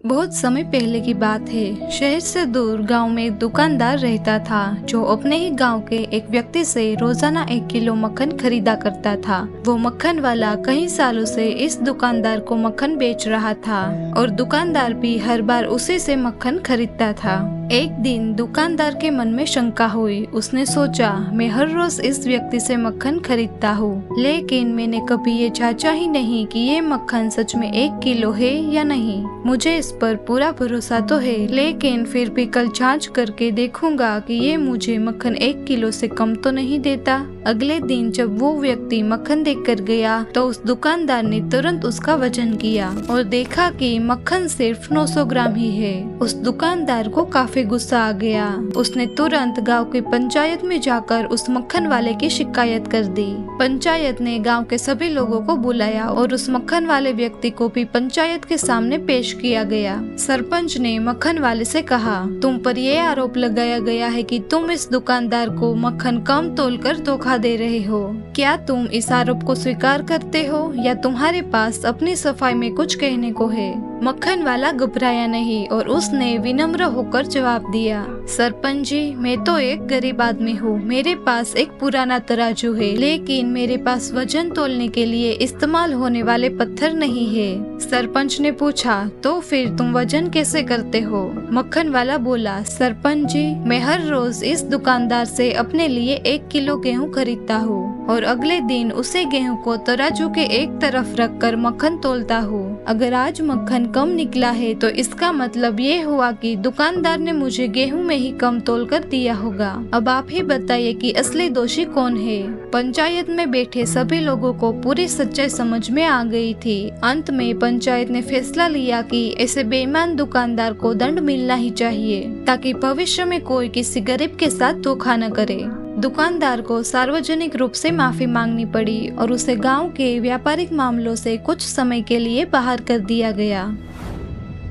बहुत समय पहले की बात है। शहर से दूर गांव में एक दुकानदार रहता था जो अपने ही गांव के एक व्यक्ति से रोजाना 1 किलो मक्खन खरीदा करता था। वो मक्खन वाला कई सालों से इस दुकानदार को मक्खन बेच रहा था और दुकानदार भी हर बार उसी से मक्खन खरीदता था। एक दिन दुकानदार के मन में शंका हुई। उसने सोचा, मैं हर रोज इस व्यक्ति से मक्खन खरीदता हूँ, लेकिन मैंने कभी ये जांचा ही नहीं कि ये मक्खन सच में 1 किलो है या नहीं। मुझे इस पर पूरा भरोसा तो है, लेकिन फिर भी कल जांच करके देखूंगा कि ये मुझे मक्खन 1 किलो से कम तो नहीं देता। अगले दिन जब वो व्यक्ति मक्खन देखकर गया तो उस दुकानदार ने तुरंत उसका वजन किया और देखा कि मक्खन सिर्फ 900 ग्राम ही है। उस दुकानदार को काफी गुस्सा आ गया। उसने तुरंत गांव की पंचायत में जाकर उस मक्खन वाले की शिकायत कर दी। पंचायत ने गांव के सभी लोगों को बुलाया और उस मक्खन वाले व्यक्ति को भी पंचायत के सामने पेश किया गया। सरपंच ने मक्खन वाले से कहा, तुम पर यह आरोप लगाया गया है कि तुम इस दुकानदार को मक्खन कम तोलकर धोखा दे रहे हो। क्या तुम इस आरोप को स्वीकार करते हो या तुम्हारे पास अपनी सफाई में कुछ कहने को है? मक्खन वाला घबराया नहीं और उसने विनम्र होकर जवाब दिया, सरपंच जी, मैं तो एक गरीब आदमी हूँ। मेरे पास एक पुराना तराजू है, लेकिन मेरे पास वजन तोलने के लिए इस्तेमाल होने वाले पत्थर नहीं है। सरपंच ने पूछा, तो फिर तुम वजन कैसे करते हो? मक्खन वाला बोला, सरपंच जी, मैं हर रोज इस दुकानदार से अपने लिए 1 किलो गेहूँ खरीदता हूँ और अगले दिन उसे गेहूं को तराजू के एक तरफ रखकर मक्खन तोलता हूँ। अगर आज मक्खन कम निकला है तो इसका मतलब ये हुआ कि दुकानदार ने मुझे गेहूं में ही कम तोल कर दिया होगा। अब आप ही बताइए कि असली दोषी कौन है? पंचायत में बैठे सभी लोगों को पूरी सच्चाई समझ में आ गई थी। अंत में पंचायत ने फैसला लिया कि ऐसे बेईमान दुकानदार को दंड मिलना ही चाहिए, ताकि भविष्य में कोई किसी गरीब के साथ धोखा न करे। दुकानदार को सार्वजनिक रूप से माफी मांगनी पड़ी और उसे गांव के व्यापारिक मामलों से कुछ समय के लिए बाहर कर दिया गया।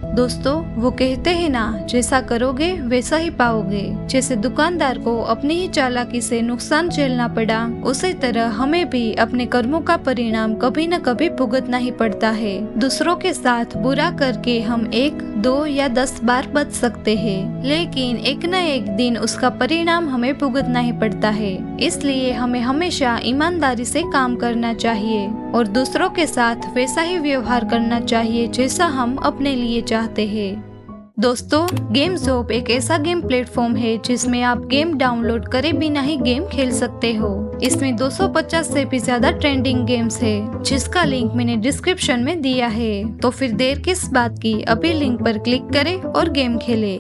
दोस्तों, वो कहते हैं ना, जैसा करोगे वैसा ही पाओगे। जैसे दुकानदार को अपनी ही चालाकी से नुकसान झेलना पड़ा, उसी तरह हमें भी अपने कर्मों का परिणाम कभी न कभी भुगतना ही पड़ता है। दूसरों के साथ बुरा करके हम 1, 2 या 10 बार बच सकते हैं, लेकिन एक न एक दिन उसका परिणाम हमें भुगतना ही पड़ता है। इसलिए हमें हमेशा ईमानदारी से काम करना चाहिए और दूसरों के साथ वैसा ही व्यवहार करना चाहिए जैसा हम अपने लिए चाहते हैं। दोस्तों, गेमज़ोप एक ऐसा गेम प्लेटफॉर्म है जिसमें आप गेम डाउनलोड करे बिना ही गेम खेल सकते हो। इसमें 250 से भी ज्यादा ट्रेंडिंग गेम्स है, जिसका लिंक मैंने डिस्क्रिप्शन में दिया है। तो फिर देर किस बात की, अभी लिंक पर क्लिक करें और गेम खेलें।